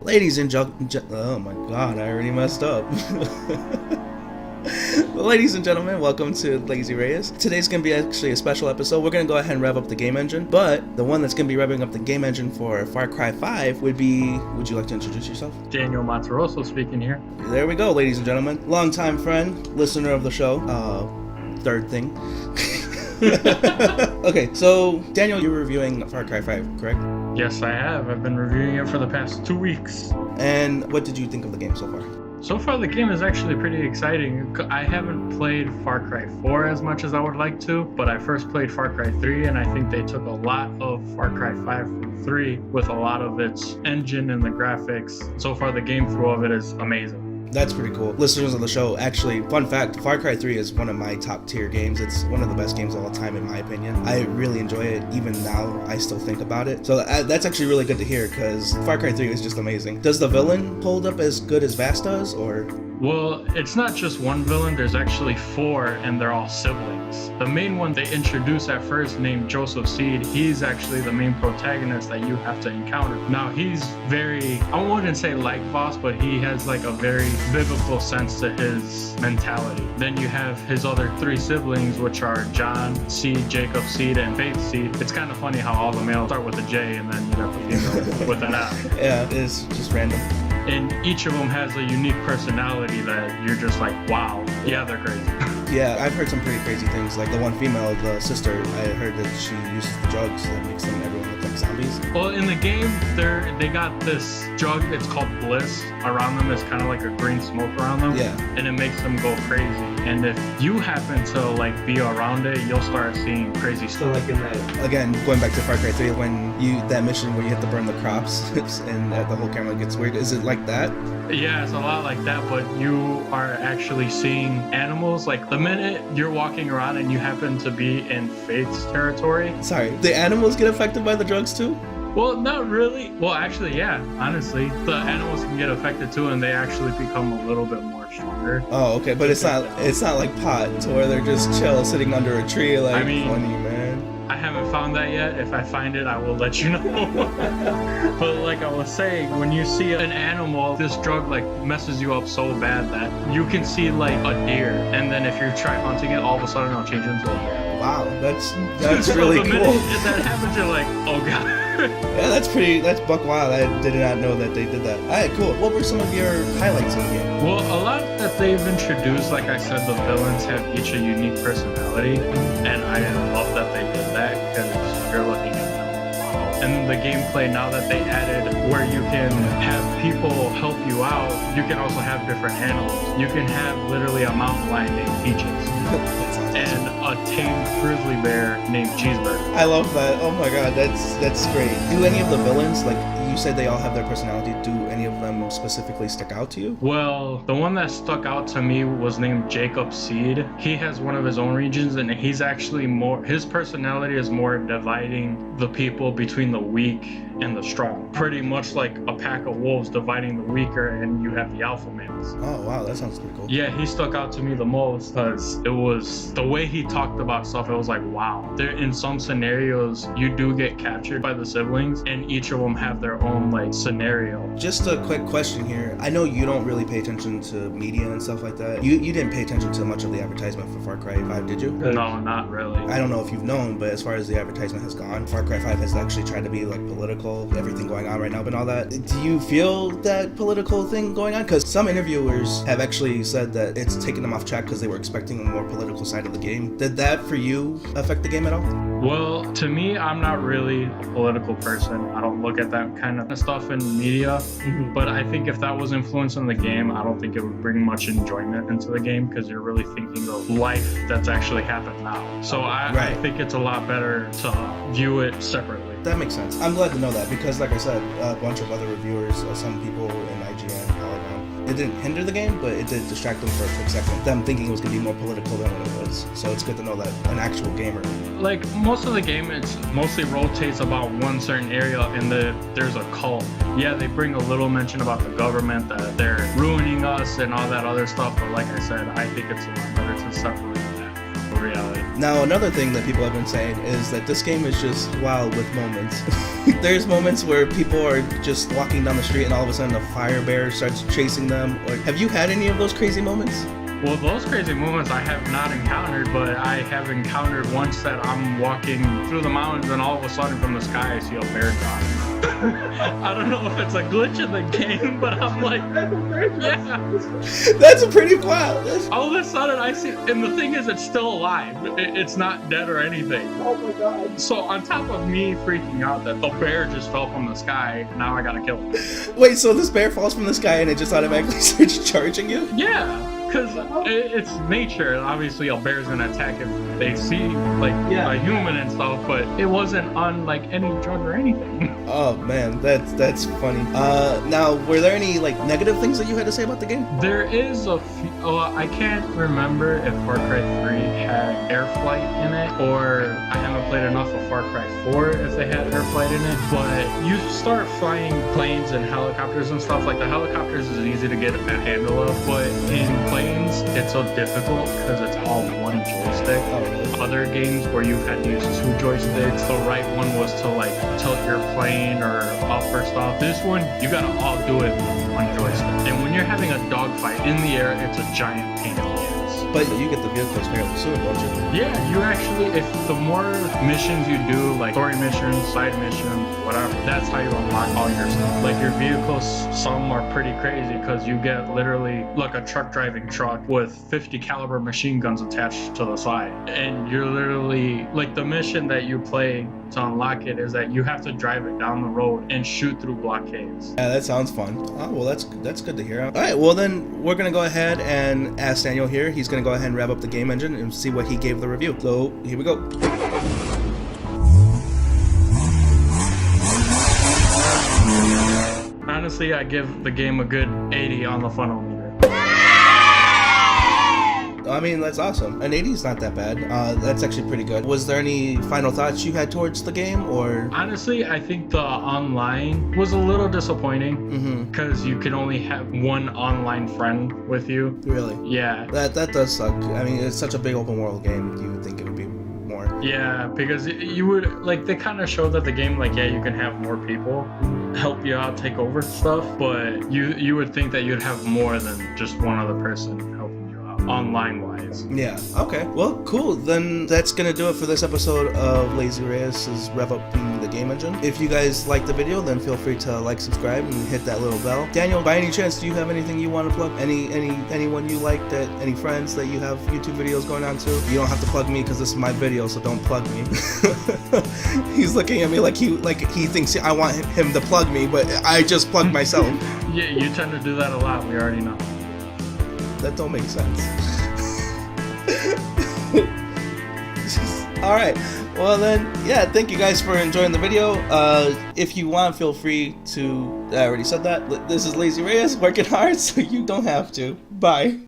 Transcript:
Ladies and oh my god, I already messed up. Ladies and gentlemen, welcome to Lazy Reyes. Today's going to be actually a special episode. We're going to go ahead and rev up the game engine, but the one that's going to be revving up the game engine for Far Cry 5 would be... Would you like to introduce yourself? Daniel Monterosso speaking here. There we go, ladies and gentlemen. Longtime friend, listener of the show. Third thing. Okay, so Daniel, you're reviewing Far Cry 5, correct? Yes, I have. I've been reviewing it for the past 2 weeks. And what did you think of the game so far? So far, the game is actually pretty exciting. I haven't played Far Cry 4 as much as I would like to, but I first played Far Cry 3, and I think they took a lot of Far Cry 5 from 3 with a lot of its engine and the graphics. So far, the game through of it is amazing. That's pretty cool. Listeners of the show, actually, fun fact, Far Cry 3 is one of my top tier games. It's one of the best games of all time in my opinion. I really enjoy it. Even now, I still think about it. So that's actually really good to hear because Far Cry 3 is just amazing. Does the villain hold up as good as Vass does, or...? Well, it's not just one villain, there's actually 4, and they're all siblings. The main one they introduce at first, named Joseph Seed, he's actually the main protagonist that you have to encounter. Now, he's very, I wouldn't say like Voss, but he has like a very biblical sense to his mentality. Then you have his other 3 siblings, which are John Seed, Jacob Seed, and Faith Seed. It's kind of funny how all the males start with a J, and then you have the female with an F. Yeah, it's just random. And each of them has a unique personality that you're just like, wow, yeah, they're crazy. Yeah, I've heard some pretty crazy things. Like the one female, the sister, I heard that she uses the drugs that makes everyone look like zombies. Well, in the game, they got this drug, it's called Bliss. Around them is kind of like a green smoke around them. Yeah. And it makes them go crazy. And if you happen to like be around it, you'll start seeing crazy stuff. So like in that, again, going back to Far Cry 3, when that mission where you have to burn the crops and the whole camera gets weird, is it like that? Yeah, it's a lot like that, but you are actually seeing animals. Like the minute you're walking around and you happen to be in Faith's territory. Sorry, the animals get affected by the drugs too? Well, not really. Well, actually, yeah, honestly. The animals can get affected too, and they actually become a little bit more stronger. Oh, okay, but it's not like pot to where they're just chill sitting under a tree like, funny, man. I haven't found that yet. If I find it, I will let you know. But like I was saying, when you see an animal, this drug like messes you up so bad that you can see like a deer, and then if you try hunting it, all of a sudden it'll change into a bear. Wow, that's really cool. If that happens, you're like, oh god. Yeah, that's buck wild. I did not know that they did that. Alright, cool. What were some of your highlights in the game? Well, a lot that they've introduced, like I said, the villains have each a unique personality, and I love that they did that because you're looking at them. And the gameplay, now that they added where you can have people help you out, you can also have different animals. You can have literally a mountain lion named Peaches. And a tame grizzly bear named Cheeseburger. I love that. Oh my god, that's great. Do any of the villains, like you said they all have their personality, do any of them specifically stick out to you? Well, the one that stuck out to me was named Jacob Seed. He has one of his own regions, and he's actually his personality is more dividing the people between the weak and the strong. Pretty much like a pack of wolves dividing the weaker, and you have the alpha males. Oh wow, that sounds pretty cool. Yeah, he stuck out to me the most because it was the way he talked about stuff. It was like, wow. There, in some scenarios, you do get captured by the siblings, and each of them have their own like scenario. Just a quick question here. I know you don't really pay attention to media and stuff like that. You didn't pay attention to much of the advertisement for Far Cry 5, did you? No, not really. I don't know if you've known, but as far as the advertisement has gone, Far Cry 5 has actually tried to be like political, everything going on right now and all that. Do you feel that political thing going on? Because some interviewers have actually said that it's taken them off track because they were expecting a more political side of the game. Did that for you affect the game at all? Well, to me, I'm not really a political person. I don't look at that kind of stuff in media. But I think if that was influencing the game, I don't think it would bring much enjoyment into the game because you're really thinking of life that's actually happened now. So I think it's a lot better to view it separately. That makes sense. I'm glad to know that because, like I said, a bunch of other reviewers, some people in IGN, Polygon, it didn't hinder the game, but it did distract them for a quick second. Them thinking it was going to be more political than what it was. So it's good to know that an actual gamer. Like most of the game, it mostly rotates about one certain area, and there's a cult. Yeah, they bring a little mention about the government, that they're ruining us and all that other stuff. But like I said, I think it's a lot better to separate that from reality. Now, another thing that people have been saying is that this game is just wild with moments. There's moments where people are just walking down the street and all of a sudden a fire bear starts chasing them. Or, have you had any of those crazy moments? Well, those crazy moments I have not encountered, but I have encountered once that I'm walking through the mountains and all of a sudden from the sky I see a bear drop. I don't know if it's a glitch in the game, but I'm like, yeah. That's pretty wild. All of a sudden I see, and the thing is, it's still alive. It's not dead or anything. Oh my god. So on top of me freaking out that the bear just fell from the sky, now I gotta kill it. Wait, so this bear falls from the sky and it just automatically starts charging you? Yeah. Because it's nature. Obviously, a bear's gonna attack if they see like a human and stuff, but it wasn't on like any drug or anything. Oh man, that's funny. Now, were there any like negative things that you had to say about the game? There is a few. I can't remember if Far Cry 3 had air flight in it, or I haven't played enough of Far Cry 4 if they had air flight in it. But you start flying planes and helicopters and stuff. Like the helicopters is easy to get a handle of, but in planes it's so difficult because it's all one joystick. Oh, really? Other games where you had to use two joysticks, the right one was to like tilt your plane or up or stuff. This one, you gotta all do it with one joystick. And when you're having a dogfight in the air, it's a giant pain in the ass. But you get the vehicles fairly soon, don't you? Yeah, you actually, if the more missions you do, like story missions, side missions, whatever, that's how you unlock all your stuff. Like your vehicles, some are pretty crazy because you get literally like a truck driving truck with 50 caliber machine guns attached to the side. And you're literally, like the mission that you play to unlock it is that you have to drive it down the road and shoot through blockades. Yeah, that sounds fun. Oh, well, that's good to hear. All right, well then we're gonna go ahead and ask Daniel here. He's gonna go ahead and rev up the game engine and see what he gave the review. So here we go. Honestly, I give the game a good 80 on the funnel meter. I mean, that's awesome. An 80 is not that bad. That's actually pretty good. Was there any final thoughts you had towards the game, or? Honestly, I think the online was a little disappointing because you can only have one online friend with you. Really? Yeah. That does suck. I mean, it's such a big open world game. You would think it would be more. Yeah, because you would, like, they kind of showed that the game, like, yeah, you can have more people help you out, take over stuff, but you would think that you'd have more than just one other person helping you out, online-wise. Yeah, okay. Well, cool. Then that's gonna do it for this episode of Lazy Reyes' Rev Up the Game Engine. If you guys like the video, then feel free to like, subscribe, and hit that little bell. Daniel, by any chance, do you have anything you want to plug? Anyone you like, that any friends that you have YouTube videos going on to? You don't have to plug me because this is my video, so don't plug me. He's looking at me like he thinks I want him to plug me, but I just plugged myself. Yeah, you tend to do that a lot. We already know. That don't make sense. All right. Well then, yeah, thank you guys for enjoying the video. If you want, feel free to, I already said that. This is Lazy Reyes, working hard so you don't have to. Bye.